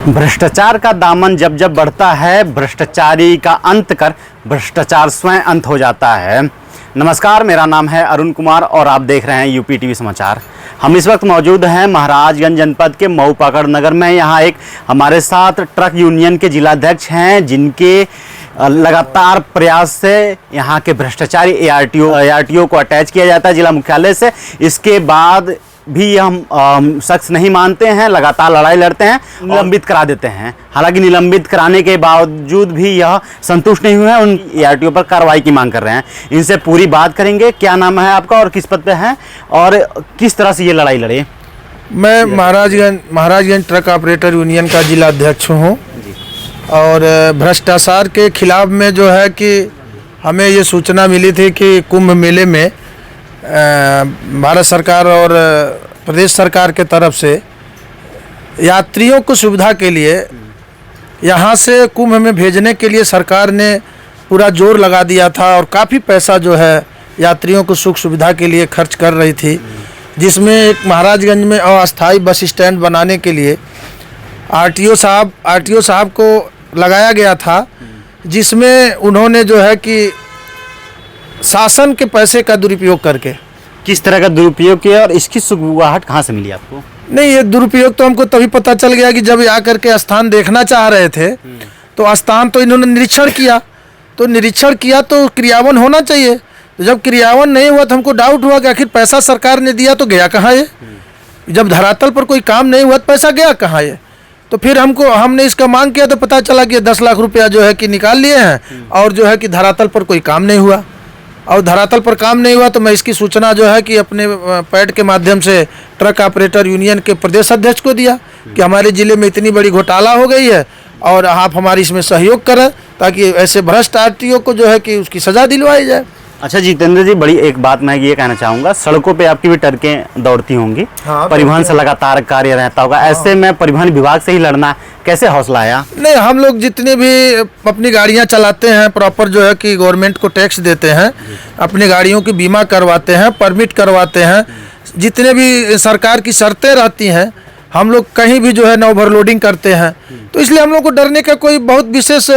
भ्रष्टाचार का दामन जब जब बढ़ता है, भ्रष्टाचारी का अंत कर भ्रष्टाचार स्वयं अंत हो जाता है। नमस्कार, मेरा नाम है अरुण कुमार और आप देख रहे हैं यूपी टीवी समाचार। हम इस वक्त मौजूद हैं महाराजगंज जनपद के मऊ पाकड़ नगर में। यहाँ एक हमारे साथ ट्रक यूनियन के जिलाध्यक्ष हैं, जिनके लगातार प्रयास से यहाँ के भ्रष्टाचारी एआरटीओ को अटैच किया जाता है जिला मुख्यालय से। इसके बाद भी हम शख्स नहीं मानते हैं, लगातार लड़ाई लड़ते हैं, निलंबित करा देते हैं। हालांकि निलंबित कराने के बावजूद भी यह संतुष्ट नहीं हुए हैं, उन एआरटीओ पर कार्रवाई की मांग कर रहे हैं। इनसे पूरी बात करेंगे। क्या नाम है आपका और किस पद पे हैं और किस तरह से ये लड़ाई लड़े? मैं महाराजगंज ट्रक ऑपरेटर यूनियन का जिला अध्यक्ष हूँ और भ्रष्टाचार के खिलाफ में जो है कि हमें ये सूचना मिली थी कि कुंभ मेले में भारत सरकार और प्रदेश सरकार के तरफ से यात्रियों को सुविधा के लिए यहाँ से कुंभ में भेजने के लिए सरकार ने पूरा जोर लगा दिया था और काफ़ी पैसा जो है यात्रियों को सुख सुविधा के लिए खर्च कर रही थी, जिसमें एक महाराजगंज में अस्थाई बस स्टैंड बनाने के लिए आरटीओ साहब को लगाया गया था, जिसमें उन्होंने जो है कि शासन के पैसे का दुरुपयोग करके। किस तरह का दुरुपयोग किया और इसकी शुरुआत कहाँ से मिली आपको? नहीं, ये दुरुपयोग तो हमको तभी पता चल गया कि जब आकर के स्थान देखना चाह रहे थे तो स्थान तो इन्होंने निरीक्षण किया तो क्रियान्वयन होना चाहिए। तो जब क्रियान्वयन नहीं हुआ तो हमको डाउट हुआ कि आखिर पैसा सरकार ने दिया तो गया कहाँ ये? जब धरातल पर कोई काम नहीं हुआ तो पैसा गया कहाँ ये? तो फिर हमने इसका मांग किया तो पता चला कि 10 लाख रुपया जो है कि निकाल लिए हैं और जो है कि धरातल पर कोई काम नहीं हुआ। और धरातल पर काम नहीं हुआ तो मैं इसकी सूचना जो है कि अपने पैड के माध्यम से ट्रक ऑपरेटर यूनियन के प्रदेश अध्यक्ष को दिया कि हमारे ज़िले में इतनी बड़ी घोटाला हो गई है और आप हमारी इसमें सहयोग करें ताकि ऐसे भ्रष्ट आरटीओ को जो है कि उसकी सज़ा दिलवाई जाए। अच्छा जितेंद्र जी, बड़ी एक बात मैं ये कहना चाहूँगा, सड़कों पे आपकी भी टरकें दौड़ती होंगी। हाँ, परिवहन से लगातार कार्य रहता होगा। ऐसे में परिवहन विभाग से ही लड़ना कैसे हौसला आया? नहीं, हम लोग जितने भी अपनी गाड़ियां चलाते हैं प्रॉपर जो है कि गवर्नमेंट को टैक्स देते हैं, अपनी गाड़ियों की बीमा करवाते हैं, परमिट करवाते हैं, जितने भी सरकार की शर्तें रहती हैं हम लोग कहीं भी जो है न ओवरलोडिंग करते हैं। तो इसलिए हम लोग को डरने का कोई बहुत विशेष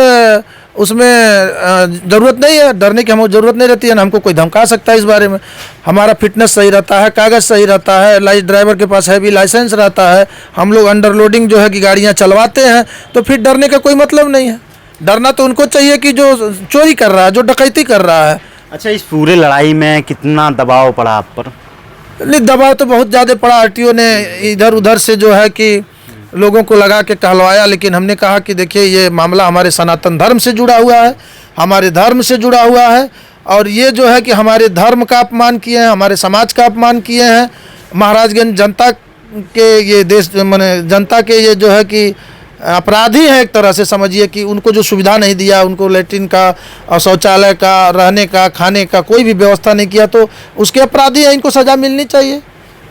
उसमें ज़रूरत नहीं है। डरने की हमको ज़रूरत नहीं रहती है, ना हमको कोई धमका सकता है इस बारे में। हमारा फिटनेस सही रहता है, कागज़ सही रहता है, ड्राइवर के पास हैवी लाइसेंस रहता है, हम लोग अंडरलोडिंग जो है कि गाड़ियाँ चलवाते हैं। तो फिर डरने का कोई मतलब नहीं है। डरना तो उनको चाहिए कि जो चोरी कर रहा है, जो डकैती कर रहा है। अच्छा, इस पूरे लड़ाई में कितना दबाव पड़ा आप पर? नहीं, दबाव तो बहुत ज़्यादा पड़ा। आरटीओ ने इधर उधर से जो है कि लोगों को लगा के टहलवाया, लेकिन हमने कहा कि देखिए ये मामला हमारे सनातन धर्म से जुड़ा हुआ है, हमारे धर्म से जुड़ा हुआ है और ये जो है कि हमारे धर्म का अपमान किए हैं, हमारे समाज का अपमान किए हैं। महाराजगंज जनता के ये देश माने जनता के ये जो है कि अपराधी हैं एक तरह से, समझिए कि उनको जो सुविधा नहीं दिया, उनको लैट्रिन का और शौचालय का, रहने का, खाने का कोई भी व्यवस्था नहीं किया, तो उसके अपराधी हैं, इनको सज़ा मिलनी चाहिए।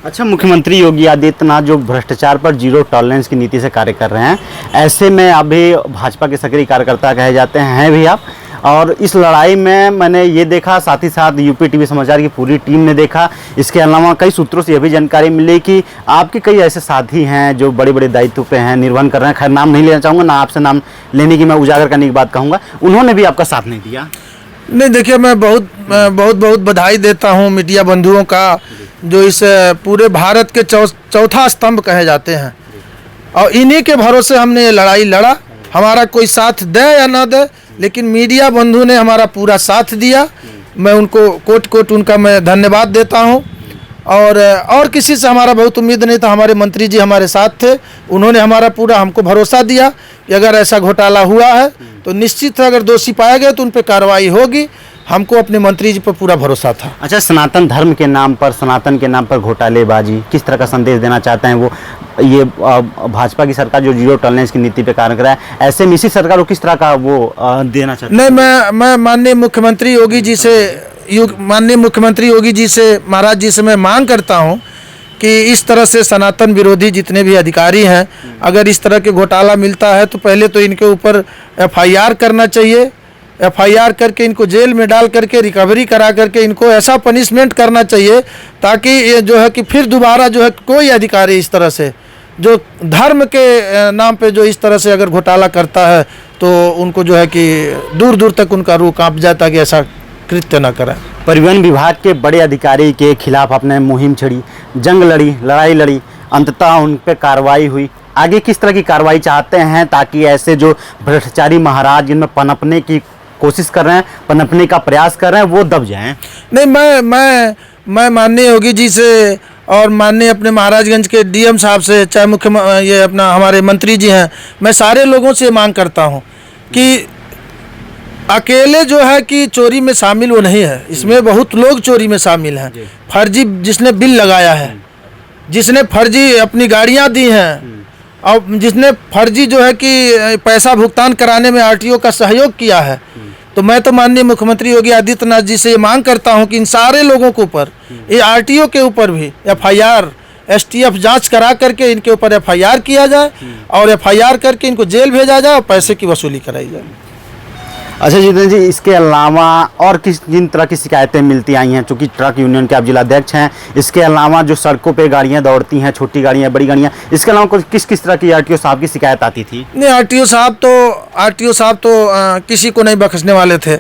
अच्छा, मुख्यमंत्री योगी आदित्यनाथ जो भ्रष्टाचार पर जीरो टॉलरेंस की नीति से कार्य कर रहे हैं, ऐसे में आप भी भाजपा के सक्रिय कार्यकर्ता कहे जाते हैं भी आप, और इस लड़ाई में मैंने ये देखा, साथ ही साथ यूपी टीवी समाचार की पूरी टीम ने देखा, इसके अलावा कई सूत्रों से यह भी जानकारी मिली कि आपके कई ऐसे साथी हैं जो बड़े बड़े दायित्व पे हैं, निर्वहन कर रहे हैं। खैर नाम नहीं लेना चाहूँगा, ना आपसे नाम लेने की मैं उजागर करने की बात कहूँगा, उन्होंने भी आपका साथ नहीं दिया। नहीं, देखिए मैं बहुत बधाई देता हूँ मीडिया बंधुओं का, जो इस पूरे भारत के चौथा स्तंभ कहे जाते हैं और इन्हीं के भरोसे हमने ये लड़ाई लड़ा। हमारा कोई साथ दे या ना दे, लेकिन मीडिया बंधु ने हमारा पूरा साथ दिया। मैं उनको कोट उनका मैं धन्यवाद देता हूँ। और किसी से हमारा बहुत उम्मीद नहीं था। हमारे मंत्री जी हमारे साथ थे, उन्होंने हमारा पूरा हमको भरोसा दिया कि अगर ऐसा घोटाला हुआ है तो निश्चित है, अगर दोषी पाए गए तो उन पर कार्रवाई होगी। हमको अपने मंत्री जी पर पूरा भरोसा था। अच्छा, सनातन धर्म के नाम पर, सनातन के नाम पर घोटालेबाजी, किस तरह का संदेश देना चाहते हैं वो? ये भाजपा की सरकार जो जीरो टॉलरेंस की नीति पे कार्य कर रहा है, ऐसे में इसी सरकार को किस तरह का वो देना चाहते हैं? नहीं, मैं माननीय मुख्यमंत्री योगी जी से महाराज जी से मैं मांग करता हूँ कि इस तरह से सनातन विरोधी जितने भी अधिकारी हैं, अगर इस तरह के घोटाला मिलता है तो पहले तो इनके ऊपर FIR करना चाहिए। FIR करके इनको जेल में डाल करके रिकवरी करा करके इनको ऐसा पनिशमेंट करना चाहिए ताकि ये जो है कि फिर दोबारा जो है कोई अधिकारी इस तरह से जो धर्म के नाम पे जो इस तरह से अगर घोटाला करता है तो उनको जो है कि दूर दूर तक उनका रूह कांप जाता कि ऐसा कृत्य न करें। परिवहन विभाग के बड़े अधिकारी के खिलाफ आपने मुहिम छेड़ी, जंग लड़ी, लड़ाई लड़ी, अंततः उन पर कार्रवाई हुई। आगे किस तरह की कार्रवाई चाहते हैं ताकि ऐसे जो भ्रष्टाचारी महाराज जिनमें पनपने की कोशिश कर रहे हैं, पनपने का प्रयास कर रहे हैं, वो दब जाएं? नहीं, मैं माननीय योगी जी से और माननीय अपने महाराजगंज के डीएम साहब से, चाहे ये अपना हमारे मंत्री जी हैं, मैं सारे लोगों से मांग करता हूं कि अकेले जो है कि चोरी में शामिल वो नहीं है, इसमें बहुत लोग चोरी में शामिल हैं। फर्जी जिसने बिल लगाया है, जिसने फर्जी अपनी गाड़ियां दी हैं और जिसने फर्जी जो है कि पैसा भुगतान कराने में आरटीओ का सहयोग किया है, तो मैं तो माननीय मुख्यमंत्री योगी आदित्यनाथ जी से ये मांग करता हूं कि इन सारे लोगों के ऊपर, ये आरटीओ के ऊपर भी एफआईआर, एसटीएफ जांच करा करके इनके ऊपर एफआईआर किया जाए और एफआईआर करके इनको जेल भेजा जाए और पैसे की वसूली कराई जाए। अच्छा जितेंद्र जी, इसके अलावा और किन तरह की शिकायतें मिलती आई हैं? चूँकि ट्रक यूनियन के आप जिलाध्यक्ष हैं, इसके अलावा जो सड़कों पे गाड़ियां दौड़ती हैं, छोटी गाड़ियां, बड़ी गाड़ियां, इसके अलावा किस तरह की आरटीओ साहब की शिकायत आती थी? नहीं, आरटीओ साहब तो किसी को नहीं बख्शने वाले थे।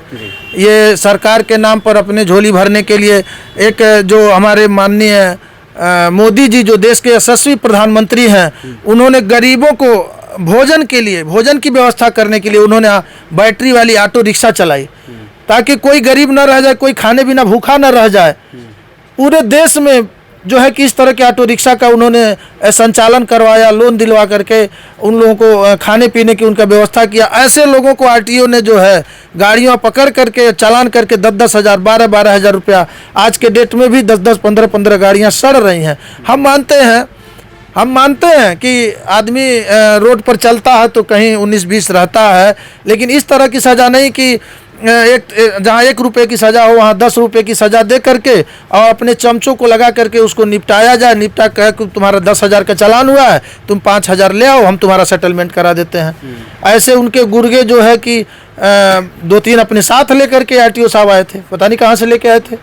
ये सरकार के नाम पर अपने झोली भरने के लिए एक जो हमारे माननीय मोदी जी जो देश के यशस्वी प्रधानमंत्री हैं, उन्होंने गरीबों को भोजन के लिए, भोजन की व्यवस्था करने के लिए उन्होंने बैटरी वाली ऑटो रिक्शा चलाई ताकि कोई गरीब न रह जाए, कोई खाने बिना भूखा न रह जाए। पूरे देश में जो है कि इस तरह के ऑटो रिक्शा का उन्होंने संचालन करवाया, लोन दिलवा करके उन लोगों को खाने पीने की उनका व्यवस्था किया। ऐसे लोगों को आरटीओ ने जो है गाड़ियां पकड़ करके चालान करके 10-10 हज़ार, 12-12 हज़ार रुपया, आज के डेट में भी 10-10, 15-15 गाड़ियां सड़ रही हैं। हम मानते हैं कि आदमी रोड पर चलता है तो कहीं 19-20 रहता है, लेकिन इस तरह की सज़ा नहीं कि जहाँ 1 रुपये की सज़ा हो वहाँ 10 रुपये की सज़ा दे करके और अपने चमचों को लगा करके उसको निपटाया जाए। निपटा कह कि तुम्हारा 10 हज़ार का चालान हुआ है, तुम 5 हज़ार ले आओ, हम तुम्हारा सेटलमेंट करा देते हैं। ऐसे उनके गुर्गे जो है कि 2-3 अपने साथ लेकर के आरटीओ साहब आए थे, पता नहीं कहाँ से लेके आए थे।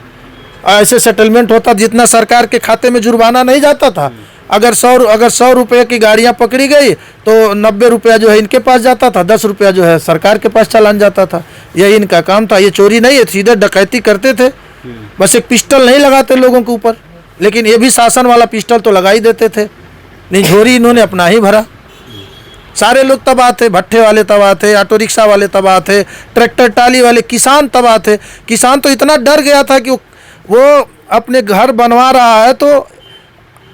ऐसे सेटलमेंट होता जितना सरकार के खाते में जुर्माना नहीं जाता था। अगर 100 रुपये की गाड़ियाँ पकड़ी गई तो 90 रुपया जो है इनके पास जाता था, 10 रुपया जो है सरकार के पास चालान जाता था। यही इनका काम था। ये चोरी नहीं है, सीधे डकैती करते थे। बस एक पिस्टल नहीं लगाते लोगों के ऊपर, लेकिन ये भी शासन वाला पिस्टल तो लगा ही देते थे। नहीं, झोरी इन्होंने अपना ही भरा। सारे लोग तबाह थे, भट्ठे वाले तबाह थे, ऑटो रिक्शा वाले तबाह थे, ट्रैक्टर टाली वाले, किसान तबाह थे। किसान तो इतना डर गया था कि वो अपने घर बनवा रहा है तो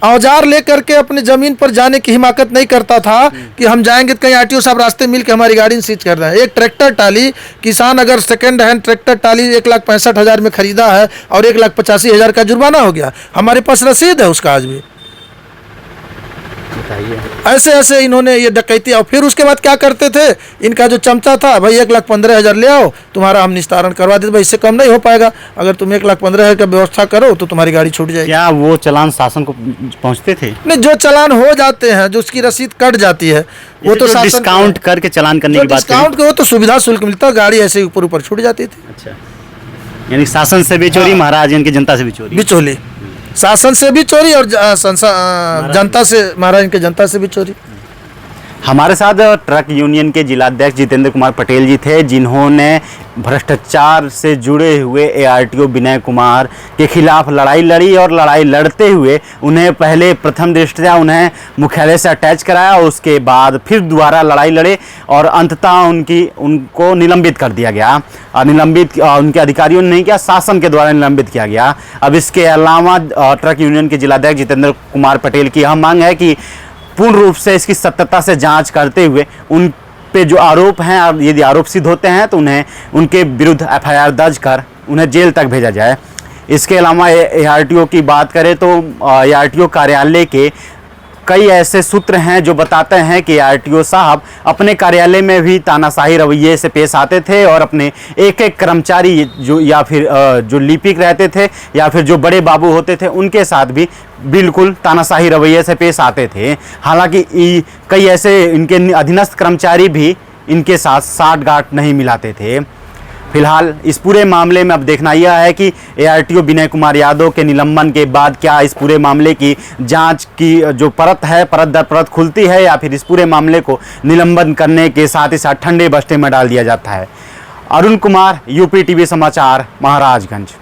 औजार लेकर के अपने ज़मीन पर जाने की हिमाकत नहीं करता था कि हम जाएंगे तो कहीं आरटीओ साहब रास्ते मिल के हमारी गाड़ी सीज कर रहे हैं। एक ट्रैक्टर टाली, किसान अगर सेकेंड हैंड ट्रैक्टर टाली 1,65,000 में ख़रीदा है और 1,85,000 का जुर्माना हो गया। हमारे पास रसीद है उसका आज भी। ऐसे इन्होंने ये डकैती। और फिर उसके बाद क्या करते थे, इनका जो चमचा था, भाई 1,15,000 ले आओ, तुम्हारा हम निस्तारण करवा देते। भाई इससे कम नहीं हो पाएगा, अगर तुम 1,15,000 का व्यवस्था करो तो तुम्हारी गाड़ी छूट जाएगी। क्या वो चालान शासन को पहुंचते थे? नहीं, जो चालान हो जाते हैं, जो उसकी रसीद कट जाती है, वो तो डिस्काउंट करके चालान करने की बात, डिस्काउंट वो तो सुविधा शुल्क मिलता, गाड़ी ऐसे ऊपर छूट जाती थी। अच्छा, यानी शासन से भी चोरी, महाराज इनकी जनता से भी चोरी। बिचौली, शासन से भी चोरी और जनता से, महाराज के जनता से भी चोरी। हमारे साथ ट्रक यूनियन के जिलाध्यक्ष जितेंद्र कुमार पटेल जी थे, जिन्होंने भ्रष्टाचार से जुड़े हुए एआरटीओ विनय कुमार के खिलाफ लड़ाई लड़ी और लड़ाई लड़ते हुए उन्हें पहले प्रथम दृष्टया उन्हें मुख्यालय से अटैच कराया और उसके बाद फिर दोबारा लड़ाई लड़े और अंततः उनको निलंबित कर दिया गया। निलंबित उनके अधिकारियों ने नहीं किया, शासन के द्वारा निलंबित किया गया। अब इसके अलावा ट्रक यूनियन के जिलाध्यक्ष जितेंद्र कुमार पटेल की यह मांग है कि पूर्ण रूप से इसकी सत्यता से जांच करते हुए उन पे जो आरोप हैं, यदि आरोप सिद्ध होते हैं तो उन्हें उनके विरुद्ध एफआईआर दर्ज कर उन्हें जेल तक भेजा जाए। इसके अलावा एआरटीओ की बात करें तो एआरटीओ कार्यालय के कई ऐसे सूत्र हैं जो बताते हैं कि आरटीओ साहब अपने कार्यालय में भी तानाशाही रवैये से पेश आते थे और अपने एक कर्मचारी जो या फिर जो लिपिक रहते थे या फिर जो बड़े बाबू होते थे उनके साथ भी बिल्कुल तानाशाही रवैये से पेश आते थे। हालांकि कई ऐसे इनके अधीनस्थ कर्मचारी भी इनके साथ साठगांठ नहीं मिलाते थे। फिलहाल इस पूरे मामले में अब देखना यह है कि ARTO विनय कुमार यादव के निलंबन के बाद क्या इस पूरे मामले की जांच की जो परत है, परत दर परत खुलती है, या फिर इस पूरे मामले को निलंबन करने के साथ ही साथ ठंडे बस्ते में डाल दिया जाता है। अरुण कुमार, UP TV समाचार, महाराजगंज।